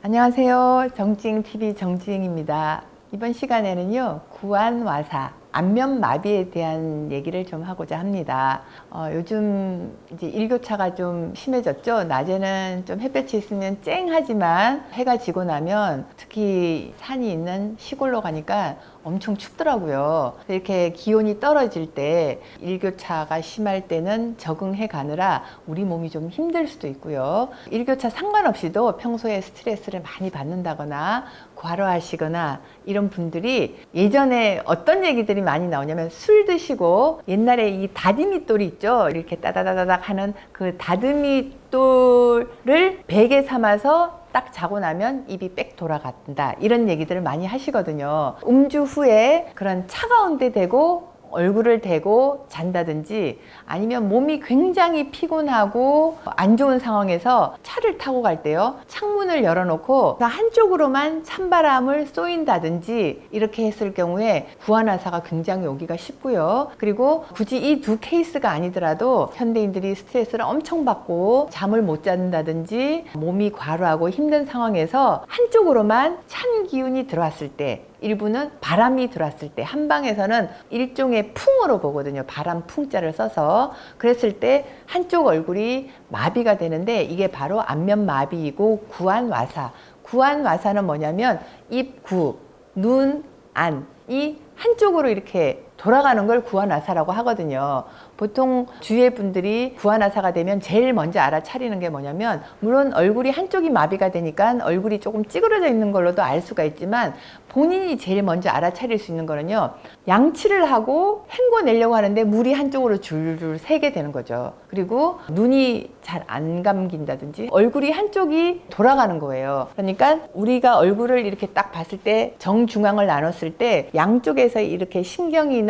안녕하세요. 정지행TV 정지행입니다. 이번 시간에는요, 구안와사, 안면마비에 대한 얘기를 좀 하고자 합니다. 요즘 이제 일교차가 좀 심해졌죠. 낮에는 좀 햇볕이 있으면 쨍하지만 해가 지고 나면 특히 산이 있는 시골로 가니까 엄청 춥더라고요. 이렇게 기온이 떨어질 때 일교차가 심할 때는 적응해 가느라 우리 몸이 좀 힘들 수도 있고요. 일교차 상관없이도 평소에 스트레스를 많이 받는다거나 과로하시거나 이런 분들이 예전에 어떤 얘기들이 많이 나오냐면 술 드시고 옛날에 이 다듬이돌이 있죠. 이렇게 따다다다닥 하는 그 다듬이돌을 베개 삼아서 딱 자고 나면 입이 빽 돌아간다, 이런 얘기들을 많이 하시거든요. 음주 후에 그런 차가운 데 대고 얼굴을 대고 잔다든지, 아니면 몸이 굉장히 피곤하고 안 좋은 상황에서 차를 타고 갈 때요, 창문을 열어놓고 한쪽으로만 찬바람을 쏘인다든지 이렇게 했을 경우에 구안화사가 굉장히 오기가 쉽고요. 그리고 굳이 이 두 케이스가 아니더라도 현대인들이 스트레스를 엄청 받고 잠을 못 잔다든지 몸이 과로하고 힘든 상황에서 한쪽으로만 찬 기운이 들어왔을 때, 일부는 바람이 들어왔을 때, 한방에서는 일종의 풍으로 보거든요. 바람 풍자를 써서. 그랬을 때 한쪽 얼굴이 마비가 되는데, 이게 바로 안면마비이고 구안와사. 구안와사는 뭐냐면 입, 구, 눈, 안, 이 한쪽으로 이렇게 돌아가는 걸 구안화사라고 하거든요. 보통 주위의 분들이 구안화사가 되면 제일 먼저 알아차리는 게 뭐냐면, 물론 얼굴이 한쪽이 마비가 되니까 얼굴이 조금 찌그러져 있는 걸로도 알 수가 있지만, 본인이 제일 먼저 알아차릴 수 있는 거는요, 양치를 하고 헹궈내려고 하는데 물이 한쪽으로 줄줄 새게 되는 거죠. 그리고 눈이 잘 안 감긴다든지 얼굴이 한쪽이 돌아가는 거예요. 그러니까 우리가 얼굴을 이렇게 딱 봤을 때, 정중앙을 나눴을 때 양쪽에서 이렇게 신경이나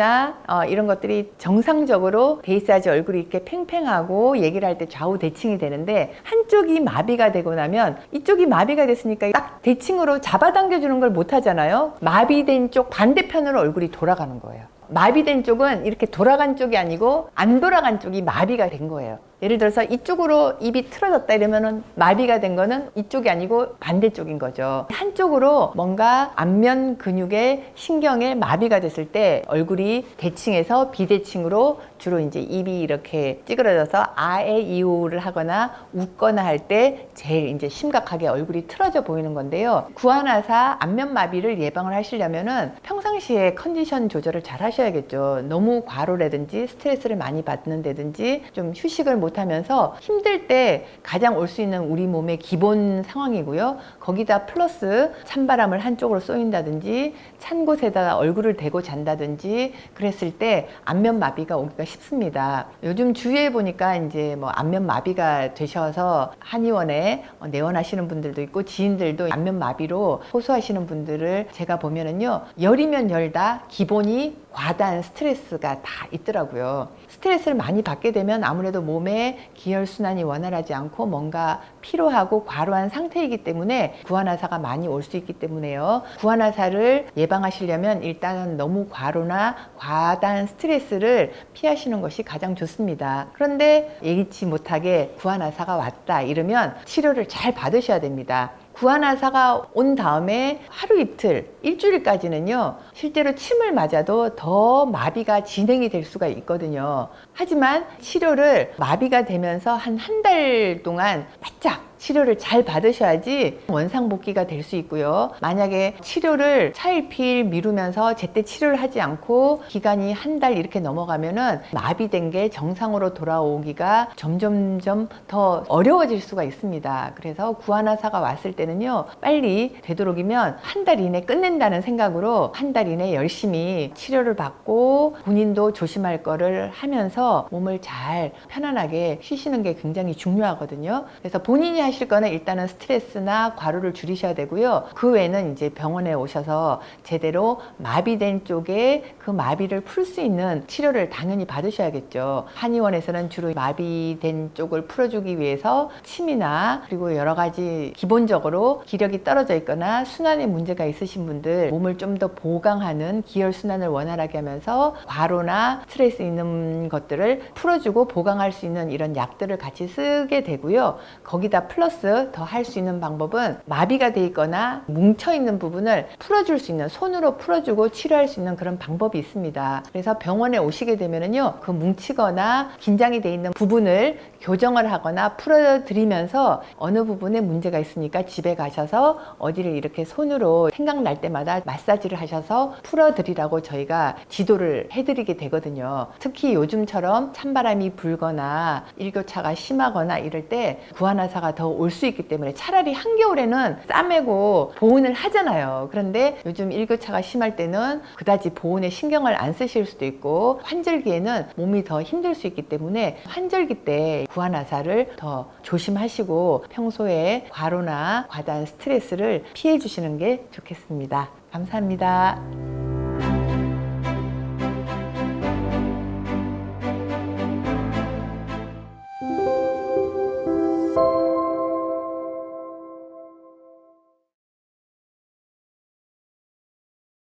이런 것들이 정상적으로 돼 있어야지 얼굴이 이렇게 팽팽하고 얘기를 할 때 좌우 대칭이 되는데, 한쪽이 마비가 되고 나면 이쪽이 마비가 됐으니까 딱 대칭으로 잡아당겨 주는 걸 못 하잖아요. 마비된 쪽 반대편으로 얼굴이 돌아가는 거예요. 마비된 쪽은 이렇게 돌아간 쪽이 아니고 안 돌아간 쪽이 마비가 된 거예요. 예를 들어서 이쪽으로 입이 틀어졌다 이러면은 마비가 된 거는 이쪽이 아니고 반대쪽인 거죠. 한쪽으로 뭔가 안면 근육의 신경에 마비가 됐을 때 얼굴이 대칭에서 비대칭으로, 주로 이제 입이 이렇게 찌그러져서 아에 이오를 하거나 웃거나 할 때 제일 이제 심각하게 얼굴이 틀어져 보이는 건데요. 구안화사 안면 마비를 예방을 하시려면은 평상시에 컨디션 조절을 잘 하셔야겠죠. 너무 과로라든지 스트레스를 많이 받는다든지 좀 휴식을 못하면서 힘들 때 가장 올 수 있는 우리 몸의 기본 상황이고요. 거기다 플러스 찬바람을 한쪽으로 쏘인다든지 찬 곳에다 얼굴을 대고 잔다든지 그랬을 때 안면 마비가 오기가 쉽습니다. 요즘 주위에 보니까 이제 뭐 안면 마비가 되셔서 한의원에 내원하시는 분들도 있고, 지인들도 안면 마비로 호소하시는 분들을 제가 보면은요, 열이면 열다 기본이 과다한 스트레스가 다 있더라고요. 스트레스를 많이 받게 되면 아무래도 몸의 기혈순환이 원활하지 않고 뭔가 피로하고 과로한 상태이기 때문에 구안화사가 많이 올 수 있기 때문에요. 구안화사를 예방하시려면 일단은 너무 과로나 과다한 스트레스를 피하시는 것이 가장 좋습니다. 그런데 예기치 못하게 구안화사가 왔다 이러면 치료를 잘 받으셔야 됩니다. 구안화사가 온 다음에 하루 이틀, 일주일까지는요, 실제로 침을 맞아도 더 마비가 진행이 될 수가 있거든요. 하지만 치료를 마비가 되면서 한 달 동안 바짝 치료를 잘 받으셔야지 원상복귀가 될 수 있고요. 만약에 치료를 차일피일 미루면서 제때 치료를 하지 않고 기간이 한 달 이렇게 넘어가면은 마비된 게 정상으로 돌아오기가 점점점 더 어려워질 수가 있습니다. 그래서 구안화사가 왔을 때는요, 빨리 되도록이면 한 달 이내 끝낸다는 생각으로 한 달 이내 열심히 치료를 받고 본인도 조심할 거를 하면서 몸을 잘 편안하게 쉬시는 게 굉장히 중요하거든요. 그래서 본인이 하실 거는 일단은 스트레스나 과로를 줄이셔야 되고요. 그 외에는 이제 병원에 오셔서 제대로 마비된 쪽에 그 마비를 풀 수 있는 치료를 당연히 받으셔야겠죠. 한의원에서는 주로 마비된 쪽을 풀어주기 위해서 침이나, 그리고 여러 가지 기본적으로 기력이 떨어져 있거나 순환에 문제가 있으신 분들, 몸을 좀 더 보강하는, 기혈순환을 원활하게 하면서 과로나 스트레스 있는 것들을 풀어주고 보강할 수 있는 이런 약들을 같이 쓰게 되고요. 거기다 플러스 더 할 수 있는 방법은 마비가 돼 있거나 뭉쳐있는 부분을 풀어줄 수 있는, 손으로 풀어주고 치료할 수 있는 그런 방법이 있습니다. 그래서 병원에 오시게 되면은요, 그 뭉치거나 긴장이 돼 있는 부분을 교정을 하거나 풀어드리면서 어느 부분에 문제가 있으니까 집에 가셔서 어디를 이렇게 손으로 생각날 때마다 마사지를 하셔서 풀어드리라고 저희가 지도를 해드리게 되거든요. 특히 요즘처럼 찬바람이 불거나 일교차가 심하거나 이럴 때 구안화사가 더 올 수 있기 때문에 차라리 한겨울에는 싸매고 보온을 하잖아요. 그런데 요즘 일교차가 심할 때는 그다지 보온에 신경을 안 쓰실 수도 있고, 환절기에는 몸이 더 힘들 수 있기 때문에 환절기 때 구안화사를 더 조심하시고 평소에 과로나 과다한 스트레스를 피해 주시는 게 좋겠습니다. 감사합니다.